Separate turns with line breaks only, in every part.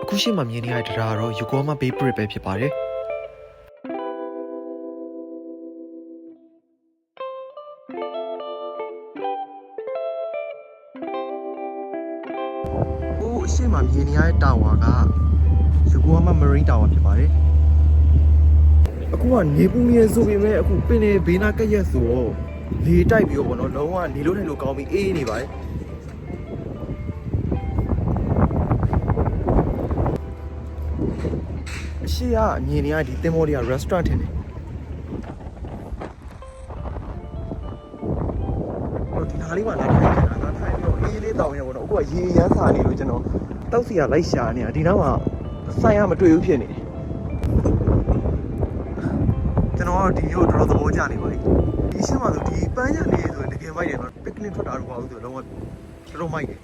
အခုရှိမှမြင်နေရတဲ့တရားကတော့ Yokohama Bay Bridge ပဲဖြစ်ပါတယ်။ဟိုအရှိမှမြင်နေရတဲ့တာဝါက Yokohama Marine Tower ဖြစ်ပါတယ်။အခုကနေပူနေဆိုပေမဲ့အခုပင်လယ်ဘေးနားကပ်ရက်ဆိုတော့လေတိုက်ပြီးတော့ပေါ့နော်လုံးဝနေလို့ထိုင်လို့ကောင်းပြီးအေးနေပါတယ်။အရှိကမြင်နေရဒီသင်္ဘောတွေက restaurant ထင်တယ်ဒီနားလေးမှာလာထိုင်နေတာလာထိုင်ပြီးတော့အေးလေးတောင်းရပေါ့နော်အခုကရေရမ်းစာနေလို့ကျွန်တော်တောက်စီကလိုက်ရှာနေတာဒီနောက်မှာဆိုင်ရမတွေ့ဘူးဖြစ်နေတယ်ကျွန်တော်ကဒီမျိုးတော်တော်သဘောကျနေပါပြီဒီရှင်းမှာဆိုဒီပန်းရနေဆိုရင်တကယ်မိုက်တယ်နော်ပစ်ကနစ်ထွက်တာတော့မဟုတ်ဘူးဆိုတော့လုံးဝတော်မိုက်တယ်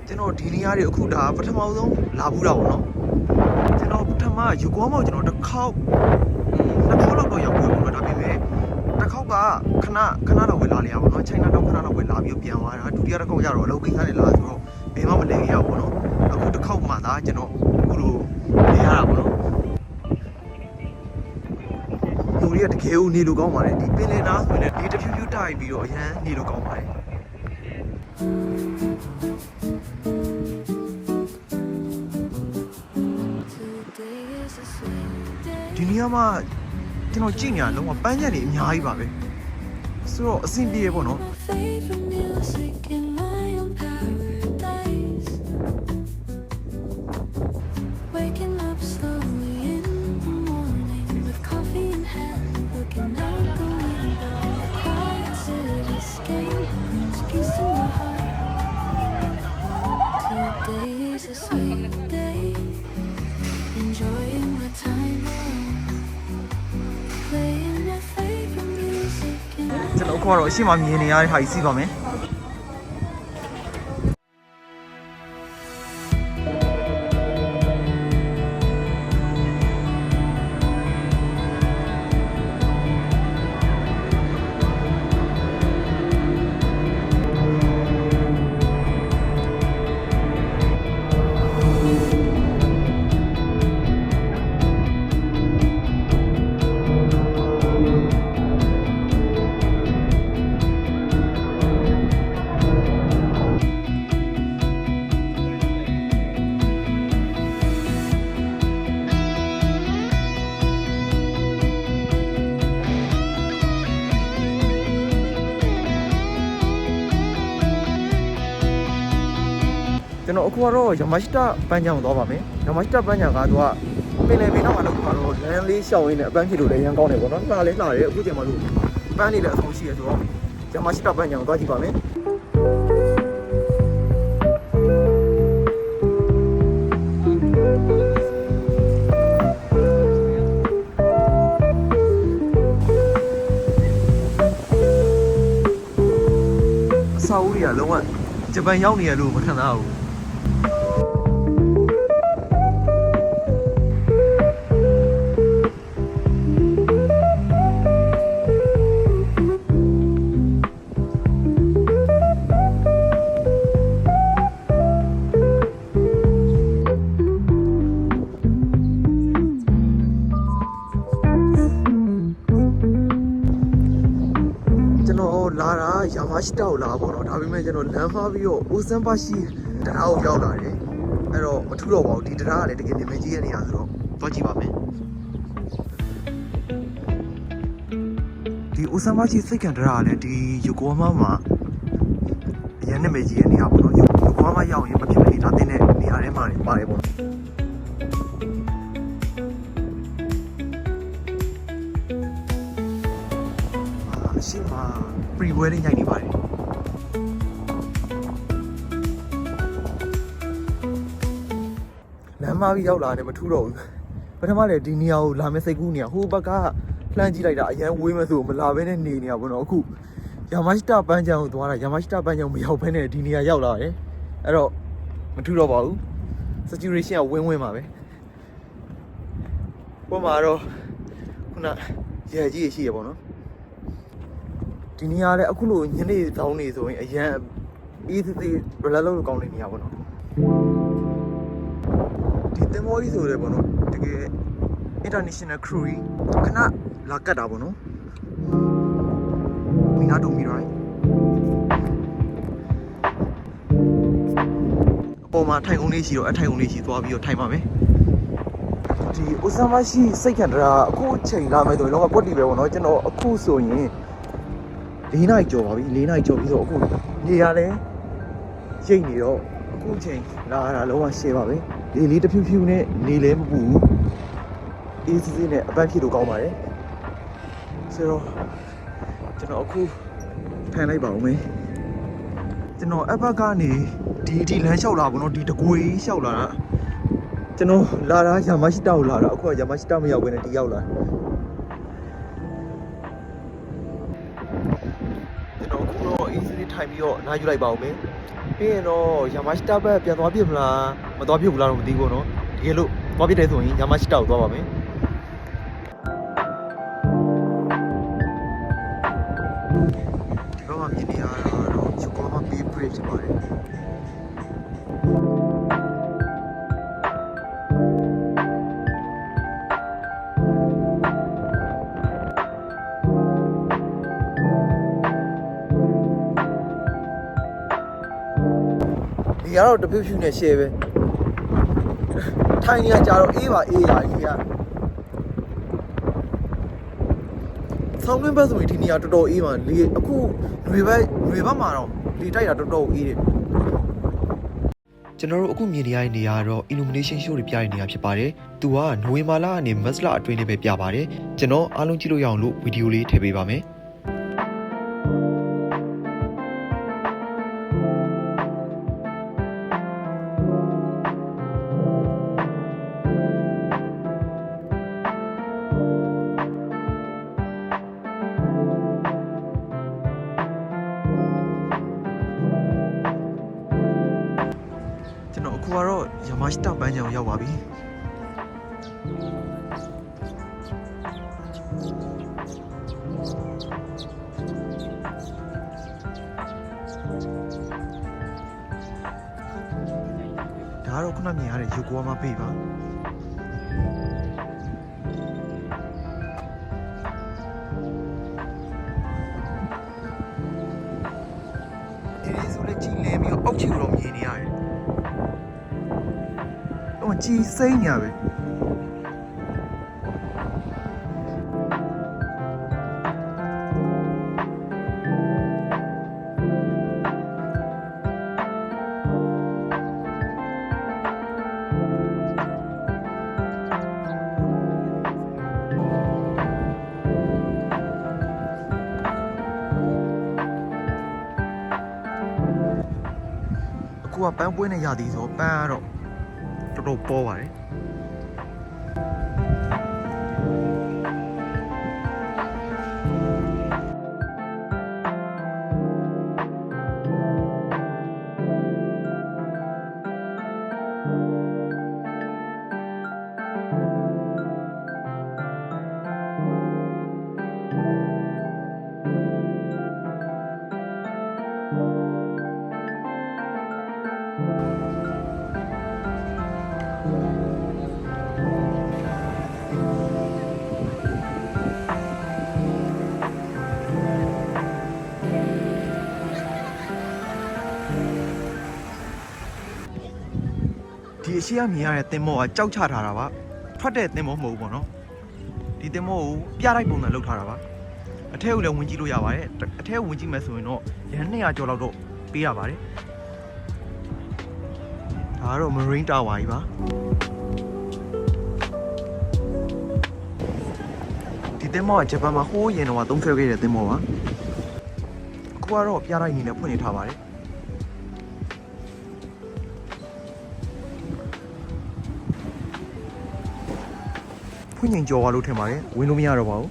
ကျွန်တော်ဒီနေရာတွေအခုဒါပထမဆုံးလာဘူးတာပေါ့နော်ကျွန်တော်ပထမယူကောမောက်ကျွန်တော်တစ်ခေါက်လောက်တော့ရောက်ပြီပေါ့နော်ဒါပေမဲ့တစ်ခေါက်ကခဏတော့ဝင်လာလေရပါတော့ချိုင်းနာတော့ခဏတော့ဝင်လာပြီးပြန်သွားတာဒုတိယတစ်ခေါက်ကျတော့အလုပ်ကိစ္စနဲ့လာဆိုတော့ဘယ်မှမလဲရဘူးပေါ့နော်အခုတစ်ခေါက်မှသာကျွန်တော်အခုလိုနေရတာပေါ့နော်လူတွေကတကယ်ကိုနေလို့ကောင်းပါတယ်ဒီပင်လယ်နားဆိုရင်ဒီတဖြူးဖြူးတိုက်ပြီးတော့အရန်နေလို့ကောင်းပါတယ်ဒီနေရာမှာကျွန်တော်ကြည့်နေတာလုံးဝပန်းချက်တွေအများကြီးပါပဲဆိုတော့အဆင်ပြေရပေါ့နော်ကျွန်တော်ကတော့အရှိမမြင်နေရတဲ့ဟာကြီးစီးပါမယ်ကျွန်တော်အခုကတော့ယာမာရှိတာပန်းချောင်းသွားပါမယ်ယာမာရှိတာပန်းချောင်းကသူကပင်လယ်ဘေးနောက်မှာလောက်ကတော့လမ်းလေးရှောင်းရင်းနဲ့အပန်းဖြစ်လို့လည်းရမ်းကောင်းတယ်ပေါ့နော်လှလည်းလှတယ်အခုချိန်မှလို့ပန်းနေလည်းအဆုံးရှိရဆိုတော့ယာမာရှိတာပန်းချောင်းသွားကြည့်ပါမယ်အဆောက်အဦတွေကလုံးဝဂျပန်ရောက်နေရလို့မခံစားဘူးလာတာယာမာရှိတာကိုလာပေါ့နော်ဒါပေမဲ့ကျွန်တော်လမ်းဖားပြီးတော့အိုဆန်ပါရှိတရားကိုရောက်လာတယ်အဲ့တော့မထူတော့ပါဘူးဒီတရားကလည်းတကယ်နာမည်ကြီးရဲ့နေရာဆိုတော့သွားကြည့်ပါမယ်ဒီအိုဆန်ပါရှိစိတ်ခံတရားကလည်းဒီယိုကိုဟာမာမှာအရင်နာမည်ကြီးရဲ့နေရာပေါ့နော်ယိုကိုဟာမာရောက်ရင်မဖြစ်မနေဒါတင်းတဲ့နေရာထဲမှာပါတယ်ပေါ့ရှိမှာ pre-wear ညိုက်နေပါတယ်လမ်းမပြီးရောက်လာတယ်မထူတော့ဘူးပထမလည်းဒီနေရာကိုလာမယ်စိတ်ကူးနေရဟိုဘက်ကလှမ်းကြည့်လိုက်တာအရန်ဝေးမယ်ဆိုမလာဘဲနဲ့နေနေရပေါ့နော်အခုယာမာရှိတာပန်းချောင်းကိုသွားတာယာမာရှိတာပန်းချောင်းမရောက်ဘဲနဲ့ဒီနေရာရောက်လာတယ်အဲ့တော့မထူတော့ပါဘူး situation ကဝင်းပါပဲပုံမှာတော့ခုနရဲကြီးရှိရပေါ့နော် ဒီနေရာလည်းအခုလိုညနေတောင်းနေဆိုရင်အရန်အေးသေးသေးဘယ်လောက်လောက်ကောင်းနေနေရပါတော့ဒီတင်မောကြီးဆိုရဲပေါ့နော်တကယ် international crew ခဏလာကတ်တာပေါ့နော်မင်းတို့မီရိုင်းအပေါ်မှာထိုင်ကုန်လေးရှိတော့အထိုင်ကုန်လေးရှိသွားပြီးတော့ထိုင်ပါမယ်ဒီအိုဆာမရှိစိတ်ခံတာအခုချိန်လာမယ်ဆိုရင်တော့ကွက်တီပဲပေါ့နော်ကျွန်တော်အခုဆိုရင်4နိုင်ကြော်ပါပြီ4နိုင်ကြော်ပြီးတော့အခုနေရလဲရိတ်နေတော့အခုချိန်လာတာလုံးဝရှယ်ပါပဲဒီလေးတစ်ဖြူဖြူနဲ့နေလဲမပူဘူးအေးစစ်စစ်နဲ့အပန်းဖြေလို့ကောင်းပါတယ်ဆိုတော့ကျွန်တော်အခုဖန်လိုက်ပါဦးမယ်ကျွန်တော်အဘက်ကနေဒီလမ်းလျှောက်လာပေါ့နော်ဒီတကွေးလျှောက်လာတာကျွန်တော်လာတာယာမရှိတာကိုလာတာအခုကယာမရှိတာမရောက်ဘဲနဲ့ဒီရောက်လာကျွန်တော်အခုတော့အေးစစ်စစ်ထိုင်ပြီးတော့နားယူလိုက်ပါဦးမယ်ပြီးရင်တော့ယာမရှိတာဘက်ပြန်သွားပြစ်မလားမသွားပြစ်ဘူးလားတော့မသိဘူးနော်တကယ်လို့သွားပြစ်တယ်ဆိုရင်ယာမရှိတာကိုသွားပါမယ်ဒီဘက်မှာမြင်နေရတာတော့ချူကောမှာ Bay Bridge ဖြစ်ပါတယ်ဒီကတော့တဖြူဖြူနဲ့ရှယ်ပဲထိုင်နေရကြတော့အေးပါအေးရာကြီးကဆောင်းတွင်းဘက်ဆိုရင်ဒီနေရာတော်တော်အေးပါလေအခုຫນွေဘက်မှာတော့လေတိုက်တာတော်တော်အေးတယ်ကျွန်တော်တို့အခုမြင်နေရတဲ့နေရာကတော့ illumination show တွေပြတဲ့နေရာဖြစ်ပါတယ်။သူကနိုဝင်ဘာလကနေမတ်လအတွင်းလေးပဲပြပါတယ်။ကျွန်တော်အားလုံးကြည့်လို့ရအောင်လို့ဗီဒီယိုလေးထည့်ပေးပါမယ်။အခုကတော့ယာမရှိတာပန်းချံကိုရောက်ပါပြီဒါကတော့ခုနမြင်ရတဲ့ယိုကိုဟာမဘေးပါဒီဆိုလည်းကြည်လင်းပြီးတော့အောက်ခြေကိုတော့မြင်နေရတယ်ကြည်စိမ့်ညာပဲအခုကပန်းပွင့်နေရသည်ဆိုပန်းကတော့တော်တော်ပေါ်ပါတယ်ဒီအရှိရမြင်ရတဲ့တင်မောကကြောက်ချထားတာပါထွက်တဲ့တင်မောမဟုတ်ဘူးပေါ့နော်ဒီတင်မောကိုပြလိုက်ပုံစံလုပ်ထားတာပါအထက်ကိုလည်းဝင်ကြည့်လို့ရပါတယ်အထက်ကိုဝင်ကြည့်မယ်ဆိုရင်တော့ရန်200ကျော်လောက်တော့ပေးရပါတယ်ဒါကတော့ Marine Tower ကြီးပါဒီတင်မောကဂျပန်မှာဟိုးရင်တော့သုံးဆွဲခဲ့တဲ့တင်မောပါအခုကတော့ပြလိုက်နေနဲ့ဖွင့်နေထားပါတယ်ဖွင့်ရင်ကြော်သွားလို့ထင်ပါတယ်ဝင်လို့မရတော့ပါဘူး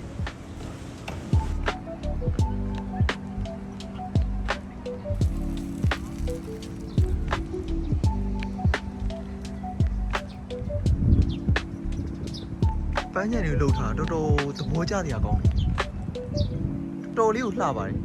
ပန်းချံတွေလှုပ်ထားတော်တော်သဘောကျစရာကောင်းတယ်တော်တော်လေးကိုလှပါတယ်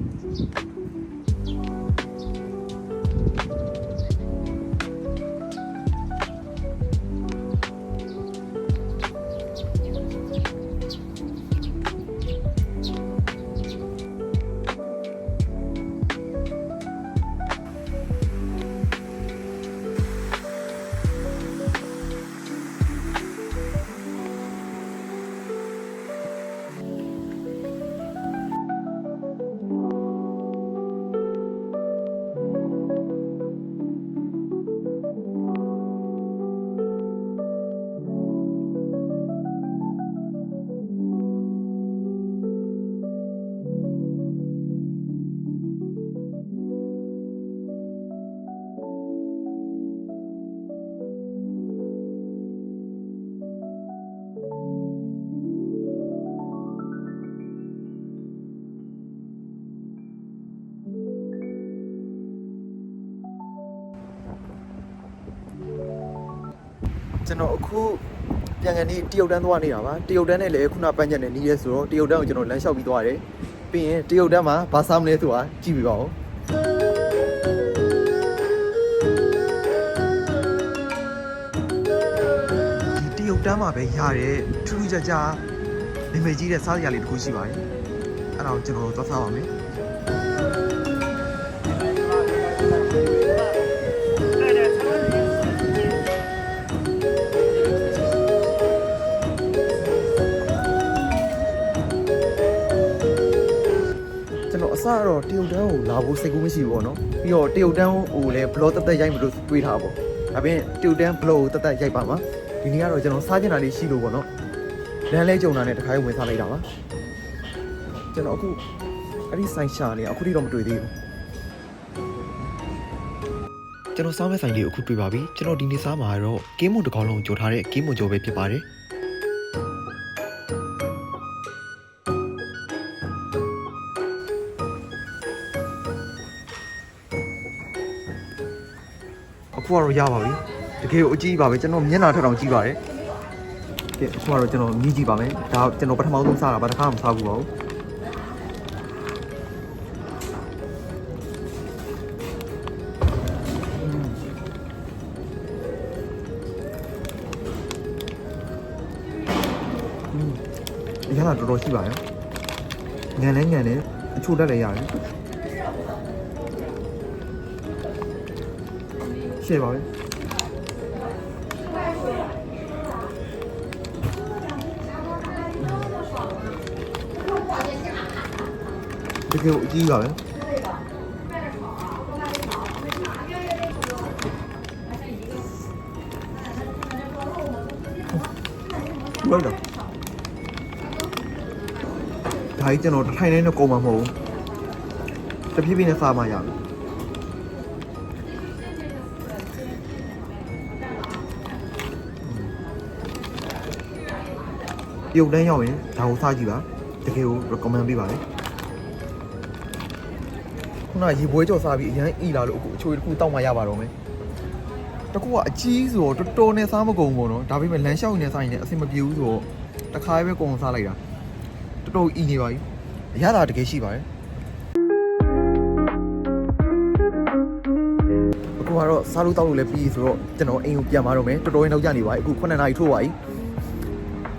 ကျွန်တော်အခုပြန်ကန်ဒီတရုတ်တန်းသွားနေတာပါတရုတ်တန်းနဲ့လည်းခုနပန်းချက်နဲ့နီးရဲဆိုတော့တရုတ်တန်းကိုကျွန်တော်လမ်းလျှောက်ပြီးသွားတယ်ပြီးရင်တရုတ်တန်းမှာဘာစားမလဲဆိုတာကြည့်ပြပါဦးဒီတရုတ်တန်းမှာပဲရတဲ့ထူးထူးခြားခြားနာမည်ကြီးတဲ့စားစရာလေးတစ်ခုရှိပါတယ်အဲ့ဒါကိုကျွန်တော်တို့သွားစားပါမယ်အစတော့တရုတ်တန်းကိုလာဖို့စိတ်ကူးမရှိဘူးပေါ့နော်ပြီးတော့တရုတ်တန်းကိုလည်းဘလော့တက်တက်ရိုက်မလို့တွေးထားပေါ့ဒါပြင်တရုတ်တန်းဘလော့ကိုတက်တက်ရိုက်ပါမှာဒီနေ့ကတော့ကျွန်တော်စားချင်တာလေးရှိလို့ပေါ့နော်လမ်းလဲကြုံတာနဲ့တခါဝင်စားလိုက်တာပါကျွန်တော်အခုအဲ့ဒီဆိုင်ရှာနေအခုထိတော့မတွေ့သေးဘူးကျွန်တော်စားမဲ့ဆိုင်လေးကိုအခုတွေ့ပါပြီကျွန်တော်ဒီနေ့စားမှာတော့ကင်းမွန်တစ်ကောင်လုံးကြော်ထားတဲ့ကင်းမွန်ကြော်ပဲဖြစ်ပါတယ်အခုကတော့ရပါပြီတကယ်ကိုအကြီးပါပဲကျွန်တော်မျက်နှာထက်တောင်ကြီးပါတယ်ကဲအခုကတော့ကျွန်တော်မြည်ကြည့်ပါမယ်ဒါကျွန်တော်ပထမဆုံးစားတာဘာတစ်ခါမှမစားဘူးပါဘူးရတာတော်တော်ရှိပါရဲ့ငန်လဲငန်တယ်အချို့တက်လည်းရတယ်ရှေ့ပါပဲတကယ်အကြီးပါပဲဘယ်တော့ဒါကြီးကျွန်တော်ထိုင်နေတဲ့ကုန်မှာမဟုတ်ဘူးတဖြည်းဖြည်းနဲ့စားမှရပြီပြုတ်တန်းရောက်ရင်ဒါကိုစားကြည့်ပါတကယ်ကို recommend ပေးပါတယ်ခုနရေပွဲကြော်စားပြီးအရင်အီလာလို့အခုအချိုးတစ်ခုတောက်မှရပါတော့မယ်တကူကအကြီးဆိုတော့တော်တော်နဲ့စားမကုန်ဘူးနော်ဒါပေမဲ့လမ်းလျှောက်နေစားရင်လည်းအဆင်မပြေဘူးဆိုတော့တခါပဲကုန်စားလိုက်တာတော်တော်အီနေပါပြီအရသာတကယ်ရှိပါတယ်အခုကတော့စားလို့တောက်လို့လည်းပြီးဆိုတော့ကျွန်တော်အိမ်ကိုပြန်มาတော့မယ်တော်တော်ရင်တော့ကြာနေပါပြီအခု9 နာရီထိုးပါပြီ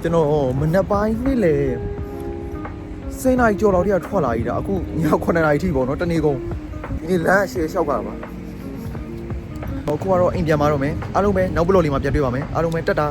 ကျွန်တော်မနက်ပိုင်းနေ့လေ10 နာရီကျော်တော့တည်းကထွက်လာပြီဒါအခုည9 နာရီထိပေါ့နော်တနေ့ကုန်ဒီလမ်းအရှည်လျှောက်ကြတာပါအခုကတော့အိမ်ပြန်มาတော့မယ်အားလုံးပဲနောက်ဘလော့လေးမှာပြန်တွေ့ပါမယ်အားလုံးပဲတက်တာ